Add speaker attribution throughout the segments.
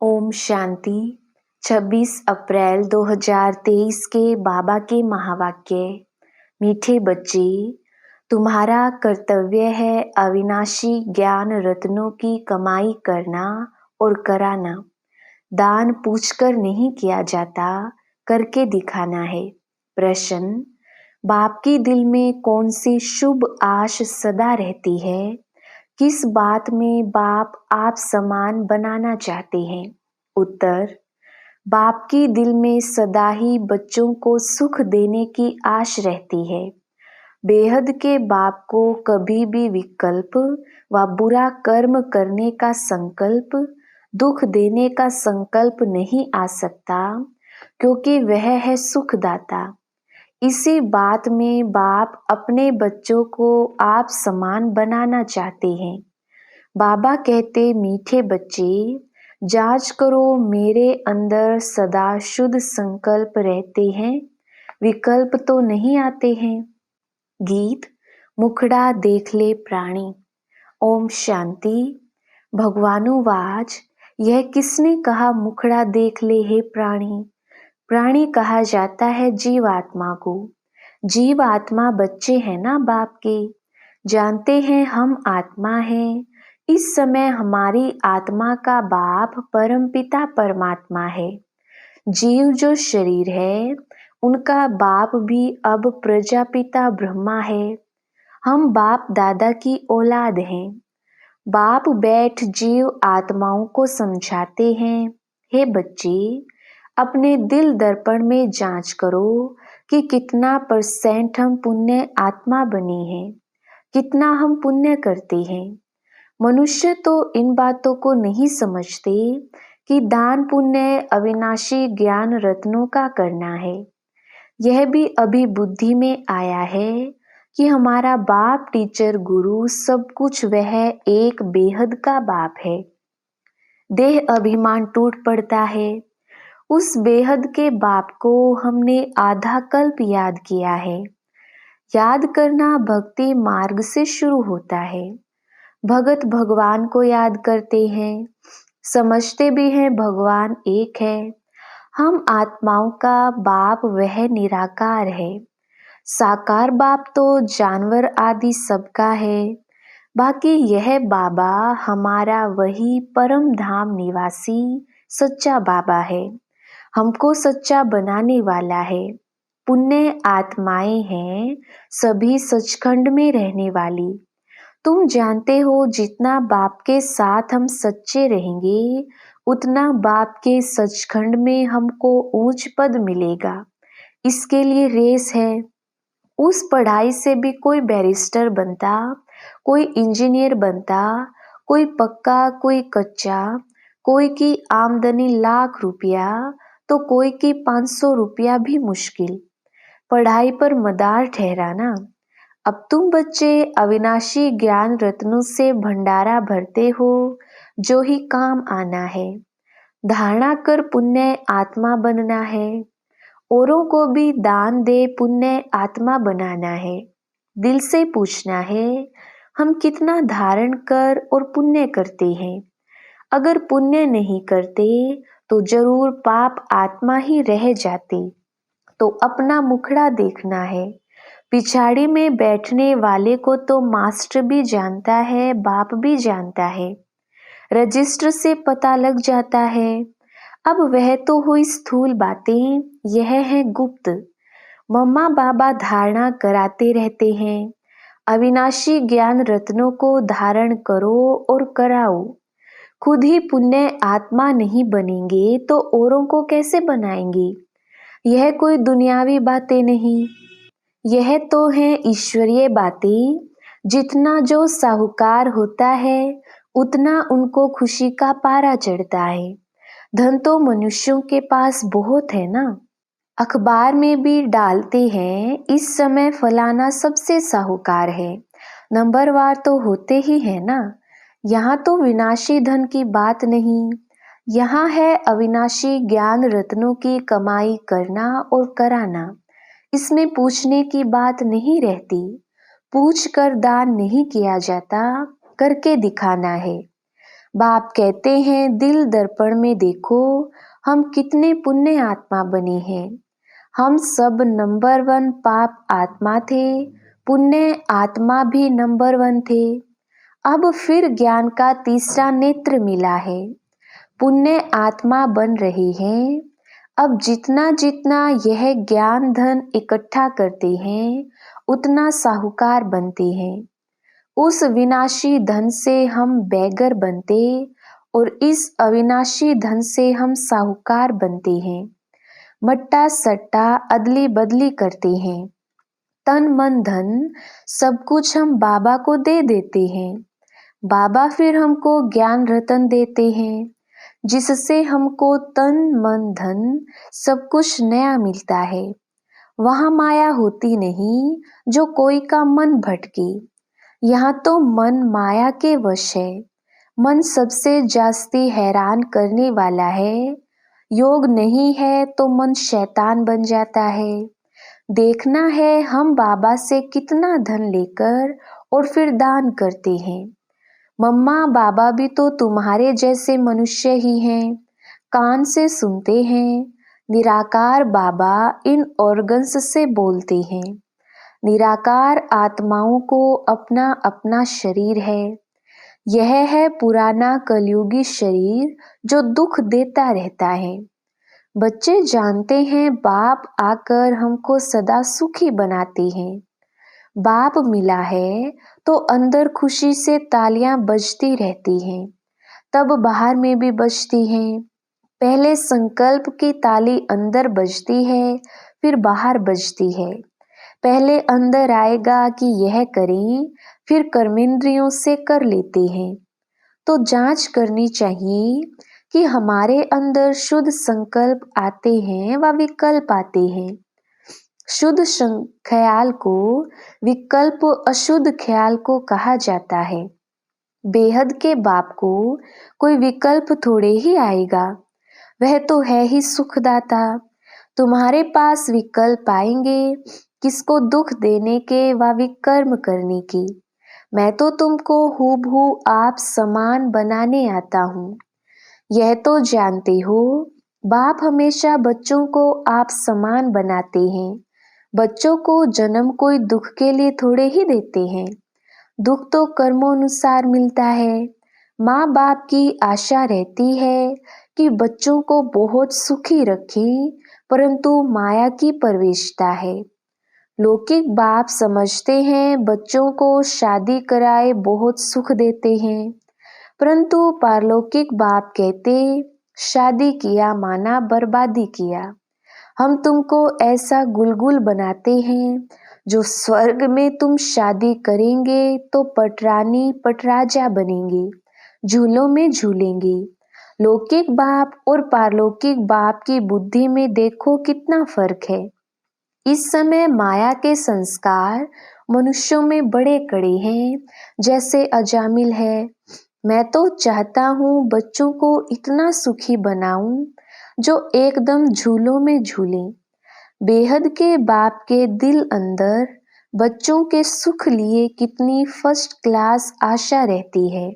Speaker 1: ओम शांति। 26 अप्रैल 2023 के बाबा के महावाक्य। मीठे बच्चे, तुम्हारा कर्तव्य है अविनाशी ज्ञान रत्नों की कमाई करना और कराना। दान पूछकर नहीं किया जाता, करके दिखाना है। प्रश्न: बाप के दिल में कौन सी शुभ आश सदा रहती है? किस बात में बाप आप समान बनाना चाहते हैं? उत्तर: बाप के दिल में सदा ही बच्चों को सुख देने की आश रहती है। बेहद के बाप को कभी भी विकल्प व बुरा कर्म करने का संकल्प, दुख देने का संकल्प नहीं आ सकता, क्योंकि वह है सुखदाता। इसी बात में बाप अपने बच्चों को आप समान बनाना चाहते हैं। बाबा कहते, मीठे बच्चे, जांच करो मेरे अंदर सदा शुद्ध संकल्प रहते हैं, विकल्प तो नहीं आते हैं। गीत मुखड़ा देख ले प्राणी। ओम शांति। भगवानुवाच, यह किसने कहा मुखड़ा देख ले हे प्राणी? प्राणी कहा जाता है जीवात्मा को। जीवात्मा बच्चे हैं ना बाप के, जानते हैं हम आत्मा हैं। इस समय हमारी आत्मा का बाप परमपिता परमात्मा है। जीव जो शरीर है, उनका बाप भी अब प्रजापिता ब्रह्मा है। हम बाप दादा की औलाद हैं। बाप बैठ जीव आत्माओं को समझाते हैं, हे बच्चे, अपने दिल दर्पण में जांच करो कि कितना % हम पुण्य आत्मा बने हैं, कितना हम पुण्य करते हैं। मनुष्य तो इन बातों को नहीं समझते कि दान पुण्य अविनाशी ज्ञान रत्नों का करना है। यह भी अभी बुद्धि में आया है कि हमारा बाप टीचर गुरु सब कुछ वह एक बेहद का बाप है। देह अभिमान टूट पड़ता है। उस बेहद के बाप को हमने आधा कल्प याद किया है। याद करना भक्ति मार्ग से शुरू होता है। भगत भगवान को याद करते हैं, समझते भी हैं भगवान एक है। हम आत्माओं का बाप वह निराकार है। साकार बाप तो जानवर आदि सबका है। बाकी यह बाबा हमारा वही परम धाम निवासी सच्चा बाबा है। हमको सच्चा बनाने वाला है। पुण्य आत्माएं हैं, सभी सचखंड में रहने वाली। तुम जानते हो, जितना बाप के साथ हम सच्चे रहेंगे, उतना बाप के सचखंड में हमको ऊंच पद मिलेगा। इसके लिए रेस है। उस पढ़ाई से भी कोई बैरिस्टर बनता, कोई इंजीनियर बनता, कोई पक्का कोई कच्चा, कोई की आमदनी ₹1,00,000 तो कोई की 500 रुपया भी मुश्किल। पढ़ाई पर मदार ठहरा ना। अब तुम बच्चे अविनाशी ज्ञान रत्नों से भंडारा भरते हो, जो ही काम आना है। धारणा कर पुण्य आत्मा बनना है। औरों को भी दान दे पुण्य आत्मा बनाना है। दिल से पूछना है, हम कितना धारण कर और पुण्य करते हैं। अगर पुण्य नहीं करते तो जरूर पाप आत्मा ही रह जाती। तो अपना मुखड़ा देखना है। पिछाड़ी में बैठने वाले को तो मास्टर भी जानता है, बाप भी जानता है। रजिस्टर से पता लग जाता है। अब वह तो हुई स्थूल बातें, यह है गुप्त। मम्मा बाबा धारणा कराते रहते हैं, अविनाशी ज्ञान रत्नों को धारण करो और कराओ। खुद ही पुण्य आत्मा नहीं बनेंगे तो औरों को कैसे बनाएंगे? यह कोई दुनियावी बातें नहीं, यह तो है ईश्वरीय बातें। जितना जो साहूकार होता है, उतना उनको खुशी का पारा चढ़ता है। धन तो मनुष्यों के पास बहुत है ना। अखबार में भी डालते हैं, इस समय फलाना सबसे साहूकार है। नंबरवार तो होते ही है ना। यहाँ तो विनाशी धन की बात नहीं, यहाँ है अविनाशी ज्ञान रत्नों की कमाई करना और कराना। इसमें पूछने की बात नहीं रहती। पूछ कर दान नहीं किया जाता, करके दिखाना है। बाप कहते हैं दिल दर्पण में देखो हम कितने पुण्य आत्मा बने हैं। हम सब नंबर 1 पाप आत्मा थे, पुण्य आत्मा भी नंबर 1 थे। अब फिर ज्ञान का तीसरा नेत्र मिला है, पुण्य आत्मा बन रहे हैं। अब जितना जितना यह ज्ञान धन इकट्ठा करते हैं उतना साहूकार बनते हैं। उस विनाशी धन से हम बैगर बनते और इस अविनाशी धन से हम साहूकार बनते हैं। मट्टा सट्टा अदली बदली करते हैं। तन मन धन सब कुछ हम बाबा को दे देते हैं। बाबा फिर हमको ज्ञान रतन देते हैं, जिससे हमको तन मन धन सब कुछ नया मिलता है। वहाँ माया होती नहीं जो कोई का मन भटके। यहाँ तो मन माया के वश है। मन सबसे जास्ती हैरान करने वाला है। योग नहीं है तो मन शैतान बन जाता है। देखना है हम बाबा से कितना धन लेकर और फिर दान करते हैं। मम्मा बाबा भी तो तुम्हारे जैसे मनुष्य ही हैं, कान से सुनते हैं। निराकार बाबा इन ऑर्गन्स से बोलते हैं। निराकार आत्माओं को अपना अपना शरीर है। यह है पुराना कलयुगी शरीर जो दुख देता रहता है। बच्चे जानते हैं बाप आकर हमको सदा सुखी बनाते हैं। बाप मिला है तो अंदर खुशी से तालियां बजती रहती हैं, तब बाहर में भी बजती हैं। पहले संकल्प की ताली अंदर बजती है, फिर बाहर बजती है। पहले अंदर आएगा कि यह करें, फिर कर्मेंद्रियों से कर लेते हैं। तो जांच करनी चाहिए कि हमारे अंदर शुद्ध संकल्प आते हैं व विकल्प आते हैं। शुद्ध ख्याल को विकल्प अशुद्ध ख्याल को कहा जाता है। बेहद के बाप को कोई विकल्प थोड़े ही आएगा, वह तो है ही सुखदाता। तुम्हारे पास विकल्प आएंगे किसको दुख देने के व विकर्म करने की। मैं तो तुमको हूबहू आप समान बनाने आता हूँ। यह तो जानते हो बाप हमेशा बच्चों को आप समान बनाते हैं। बच्चों को जन्म कोई दुख के लिए थोड़े ही देते हैं। दुख तो कर्मों-अनुसार मिलता है। माँ बाप की आशा रहती है कि बच्चों को बहुत सुखी रखें, परंतु माया की प्रवेशता है। लौकिक बाप समझते हैं बच्चों को शादी कराए बहुत सुख देते हैं, परंतु पारलौकिक बाप कहते शादी किया माना बर्बादी किया। हम तुमको ऐसा गुलगुल बनाते हैं जो स्वर्ग में तुम शादी करेंगे तो पटरानी पटराजा बनेंगे, झूलों में झूलेंगे। लौकिक बाप और पारलौकिक बाप की बुद्धि में देखो कितना फर्क है। इस समय माया के संस्कार मनुष्यों में बड़े कड़े हैं, जैसे अजामिल है। मैं तो चाहता हूँ बच्चों को इतना सुखी बनाऊं जो एकदम झूलों में झूलें। बेहद के बाप के दिल अंदर बच्चों के सुख लिए कितनी फर्स्ट क्लास आशा रहती है।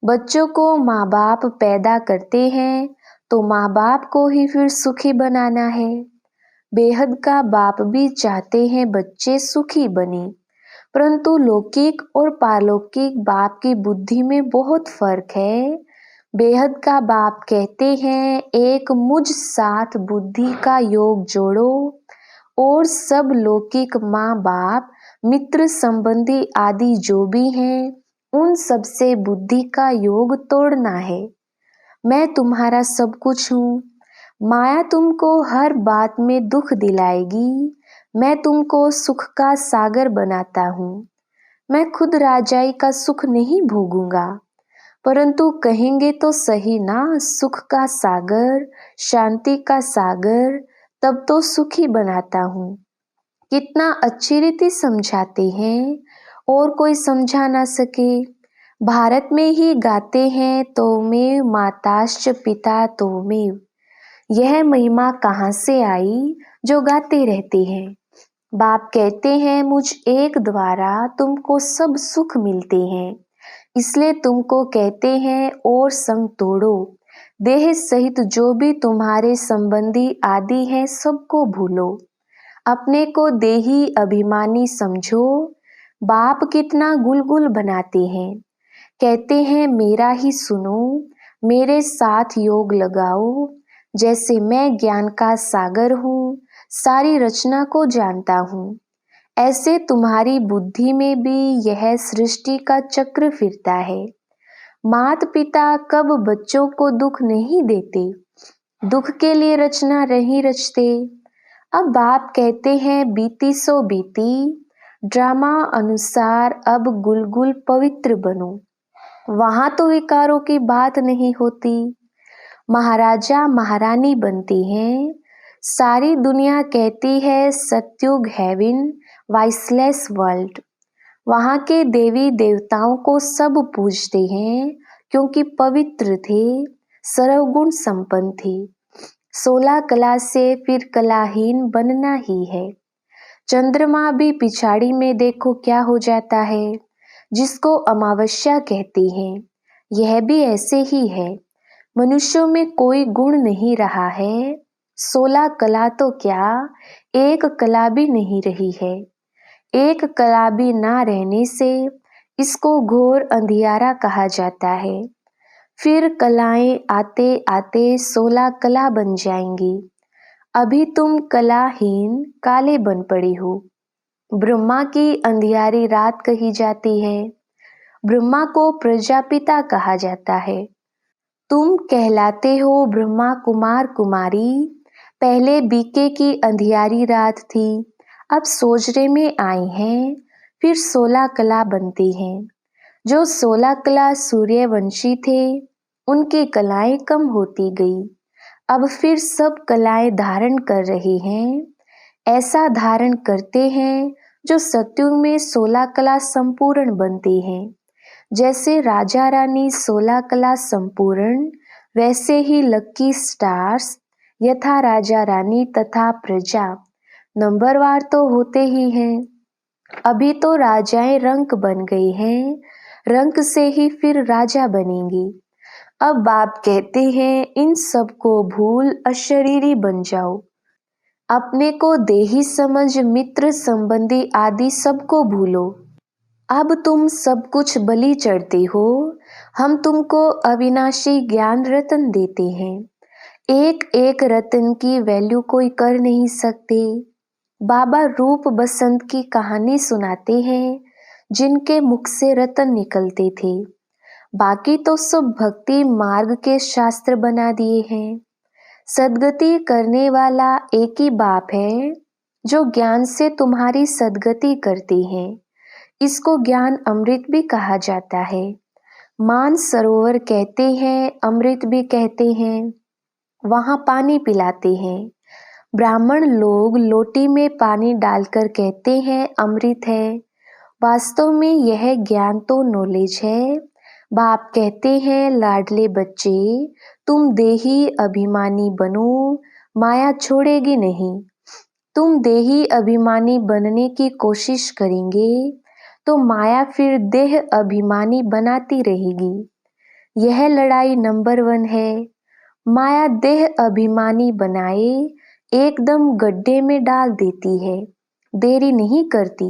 Speaker 1: बच्चों को माँ बाप पैदा करते हैं तो माँ बाप को ही फिर सुखी बनाना है। बेहद का बाप भी चाहते हैं बच्चे सुखी बने, परंतु लौकिक और पारलौकिक बाप की बुद्धि में बहुत फर्क है। बेहद का बाप कहते हैं एक मुझ साथ बुद्धि का योग जोड़ो और सब लौकिक माँ बाप मित्र संबंधी आदि जो भी हैं उन सब से बुद्धि का योग तोड़ना है। मैं तुम्हारा सब कुछ हूँ। माया तुमको हर बात में दुख दिलाएगी। मैं तुमको सुख का सागर बनाता हूँ। मैं खुद राजाई का सुख नहीं भोगूंगा, परंतु कहेंगे तो सही ना, सुख का सागर, शांति का सागर, तब तो सुखी बनाता हूँ। कितना अच्छी रीति समझाते हैं और कोई समझा ना सके। भारत में ही गाते हैं तोमेव माताश्च पिता तोमेव। यह महिमा कहाँ से आई जो गाते रहते हैं। बाप कहते हैं मुझ एक द्वारा तुमको सब सुख मिलते हैं। इसलिए तुमको कहते हैं और संग तोड़ो। देह सहित जो भी तुम्हारे संबंधी आदि हैं सबको भूलो। अपने को देही अभिमानी समझो। बाप कितना गुलगुल बनाते हैं, कहते हैं मेरा ही सुनो, मेरे साथ योग लगाओ। जैसे मैं ज्ञान का सागर हूँ, सारी रचना को जानता हूँ, ऐसे तुम्हारी बुद्धि में भी यह सृष्टि का चक्र फिरता है। मात पिता कब बच्चों को दुख नहीं देते, दुख के लिए रचना नहीं रचते। अब बाप कहते हैं बीती सो बीती, ड्रामा अनुसार अब गुलगुल पवित्र बनो। वहां तो विकारों की बात नहीं होती। महाराजा महारानी बनती हैं। सारी दुनिया कहती है सत्युग हेवन, वाइसलेस वर्ल्ड। वहां के देवी देवताओं को सब पूजते हैं क्योंकि पवित्र थे, सर्वगुण संपन्न थे। 16 कला से फिर कलाहीन बनना ही है। चंद्रमा भी पिछाड़ी में देखो क्या हो जाता है, जिसको अमावस्या कहते हैं। यह भी ऐसे ही है। मनुष्यों में कोई गुण नहीं रहा है। 16 कला तो क्या, एक कला भी नहीं रही है। एक कला भी ना रहने से इसको घोर अंधियारा कहा जाता है। फिर कलाएं आते आते 16 कला बन जाएंगी। अभी तुम कलाहीन काले बन पड़ी हो। ब्रह्मा की अंधियारी रात कही जाती है। ब्रह्मा को प्रजापिता कहा जाता है। तुम कहलाते हो ब्रह्मा कुमार कुमारी। पहले बीके की अंधियारी रात थी, अब सोजरे में आई हैं, फिर 16 कला बनती हैं। जो 16 कला सूर्यवंशी थे, उनकी कलाएं कम होती गई। अब फिर सब कलाएं धारण कर रही हैं। ऐसा धारण करते हैं जो सत्युग में 16 कला संपूर्ण बनती हैं। जैसे राजा रानी 16 कला संपूर्ण, वैसे ही लक्की स्टार्स यथा राजा रानी तथा प्रजा नंबरवार तो होते ही हैं। अभी तो राजाएं रंक बन गई हैं, रंक से ही फिर राजा बनेंगी। अब बाप कहते हैं इन सबको भूल अशरीरी बन जाओ। अपने को देही समझ मित्र संबंधी आदि सबको भूलो। अब तुम सब कुछ बलि चढ़ते हो। हम तुमको अविनाशी ज्ञान रतन देते हैं। एक एक रतन की वैल्यू कोई कर नहीं सकते। बाबा रूप बसंत की कहानी सुनाते हैं, जिनके मुख से रतन निकलते थे। बाकी तो सब भक्ति मार्ग के शास्त्र बना दिए हैं। सदगति करने वाला एक ही बाप है, जो ज्ञान से तुम्हारी सदगति करते हैं। इसको ज्ञान अमृत भी कहा जाता है। मान सरोवर कहते हैं, अमृत भी कहते हैं। वहाँ पानी पिलाते हैं। ब्राह्मण लोग लोटी में पानी डालकर कहते हैं अमृत है। वास्तव में यह ज्ञान तो नॉलेज है। बाप कहते हैं लाडले बच्चे, तुम देही अभिमानी बनो, माया छोड़ेगी नहीं। तुम देही अभिमानी बनने की कोशिश करेंगे तो माया फिर देह अभिमानी बनाती रहेगी। यह लड़ाई नंबर 1 है। माया देह अभिमानी बनाए एकदम गड्ढे में डाल देती है, देरी नहीं करती।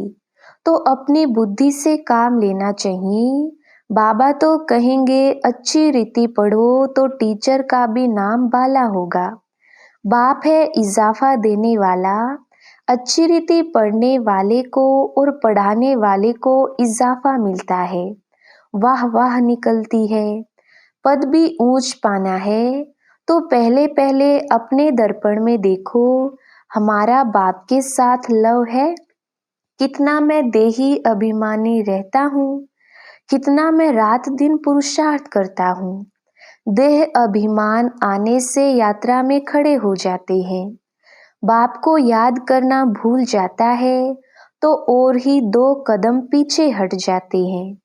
Speaker 1: तो अपनी बुद्धि से काम लेना चाहिए। बाबा तो कहेंगे अच्छी रीति पढ़ो तो टीचर का भी नाम बाला होगा। बाप है इजाफा देने वाला। अच्छी रीति पढ़ने वाले को और पढ़ाने वाले को इजाफा मिलता है, वाह वाह निकलती है। पद भी ऊंच पाना है तो पहले पहले अपने दर्पण में देखो, हमारा बाप के साथ लव है? कितना मैं देही अभिमानी रहता हूँ, कितना मैं रात दिन पुरुषार्थ करता हूँ। देह अभिमान आने से यात्रा में खड़े हो जाते हैं। बाप को याद करना भूल जाता है तो और ही 2 कदम पीछे हट जाते हैं।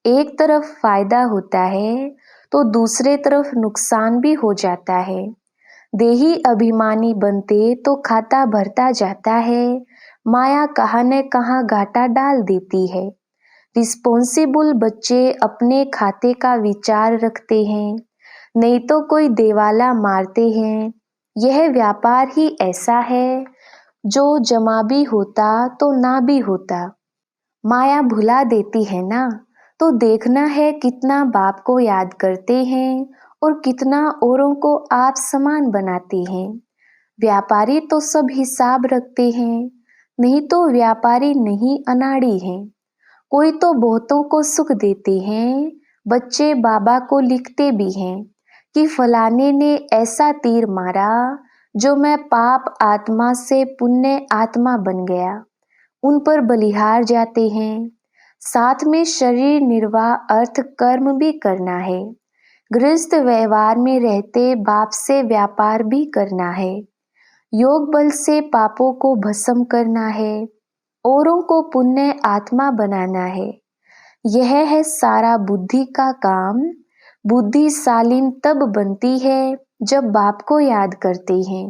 Speaker 1: एक तरफ फायदा होता है तो दूसरे तरफ नुकसान भी हो जाता है। देही अभिमानी बनते तो खाता भरता जाता है, माया कहाँ न कहाँ घाटा डाल देती है। रिस्पॉन्सिबल बच्चे अपने खाते का विचार रखते हैं, नहीं तो कोई देवाला मारते हैं। यह व्यापार ही ऐसा है जो जमा भी होता तो ना भी होता। माया भुला देती है ना, तो देखना है कितना बाप को याद करते हैं और कितना औरों को आप समान बनाते हैं। व्यापारी तो सब हिसाब रखते हैं, नहीं तो व्यापारी नहीं अनाड़ी हैं। कोई तो बहुतों को सुख देते हैं, बच्चे बाबा को लिखते भी हैं कि फलाने ने ऐसा तीर मारा जो मैं पाप आत्मा से पुण्य आत्मा बन गया। उन पर बलिहार जाते हैं। साथ में शरीर निर्वाह अर्थ कर्म भी करना है। गृहस्थ व्यवहार में रहते बाप से व्यापार भी करना है। योग बल से पापों को भस्म करना है, औरों को पुण्य आत्मा बनाना है। यह है सारा बुद्धि का काम। बुद्धि शालीन तब बनती है जब बाप को याद करते हैं,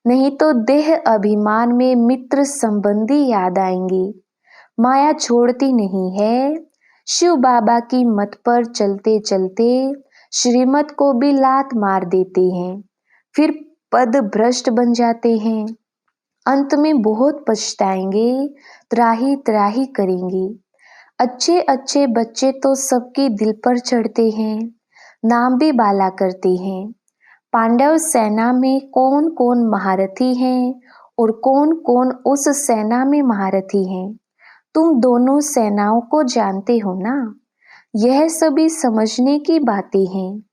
Speaker 1: नहीं तो देह अभिमान में मित्र संबंधी याद आएंगे। माया छोड़ती नहीं है। शिव बाबा की मत पर चलते चलते श्रीमत को भी लात मार देते हैं, फिर पद भ्रष्ट बन जाते हैं। अंत में बहुत पछताएंगे, त्राही त्राही करेंगे। अच्छे अच्छे बच्चे तो सबके दिल पर चढ़ते हैं, नाम भी बाला करते हैं। पांडव सेना में कौन कौन महारथी हैं और कौन कौन उस सेना में महारथी हैं, तुम दोनों सेनाओं को जानते हो ना। यह सभी समझने की बातें हैं।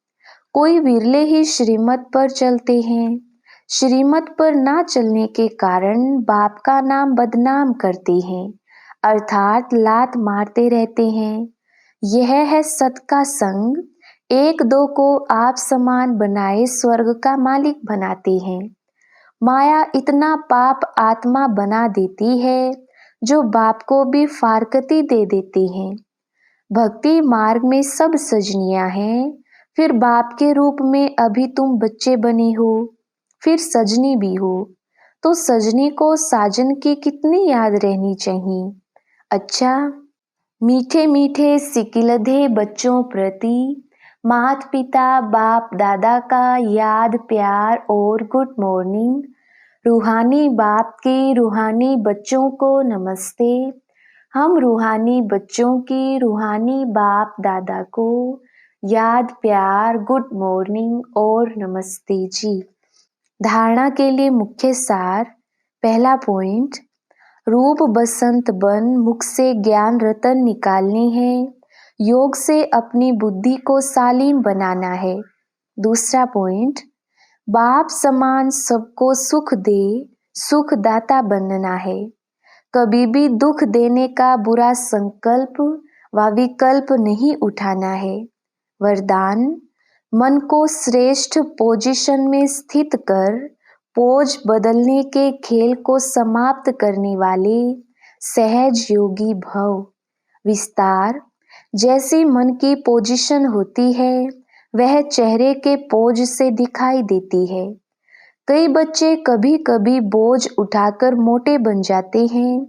Speaker 1: कोई विरले ही श्रीमत पर चलते हैं। श्रीमत पर ना चलने के कारण बाप का नाम बदनाम करते हैं, अर्थात लात मारते रहते हैं। यह है सत का संग। एक दो को आप समान बनाए स्वर्ग का मालिक बनाते हैं। माया इतना पाप आत्मा बना देती है जो बाप को भी फारकती दे देते हैं। भक्ति मार्ग में सब सजनियां हैं, फिर बाप के रूप में अभी तुम बच्चे बने हो, फिर सजनी भी हो, तो सजनी को साजन की कितनी याद रहनी चाहिए। अच्छा, मीठे मीठे सिकिलधे बच्चों प्रति माता पिता बाप दादा का याद प्यार और गुड मॉर्निंग। रूहानी बाप के रूहानी बच्चों को नमस्ते। हम रूहानी बच्चों की रूहानी बाप दादा को याद प्यार गुड मॉर्निंग और नमस्ते जी। धारणा के लिए मुख्य सार। पहला पॉइंट, रूप बसंत बन मुख से ज्ञान रतन निकालने हैं। योग से अपनी बुद्धि को सालीम बनाना है। दूसरा पॉइंट, बाप समान सबको सुख दे सुख दाता बनना है। कभी भी दुख देने का बुरा संकल्प व विकल्प नहीं उठाना है। वरदान, मन को श्रेष्ठ पोजीशन में स्थित कर पोज बदलने के खेल को समाप्त करने वाले सहज योगी भव। विस्तार, जैसी मन की पोजीशन होती है वह चेहरे के पोज से दिखाई देती है। कई बच्चे कभी कभी बोझ उठाकर मोटे बन जाते हैं,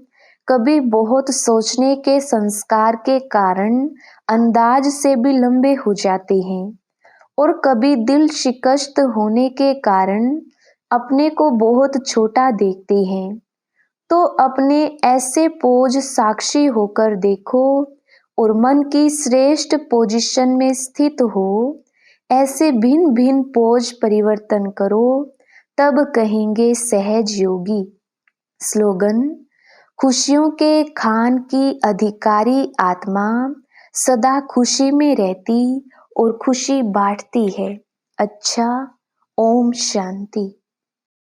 Speaker 1: कभी बहुत सोचने के संस्कार के कारण अंदाज से भी लंबे हो जाते हैं, और कभी दिल शिकस्त होने के कारण अपने को बहुत छोटा देखते हैं। तो अपने ऐसे पोज साक्षी होकर देखो और मन की श्रेष्ठ पोजीशन में स्थित हो। ऐसे भिन्न भिन्न पोज परिवर्तन करो, तब कहेंगे सहज योगी। स्लोगन, खुशियों के खान की अधिकारी आत्मा सदा खुशी में रहती और खुशी बांटती है। अच्छा, ओम शांति।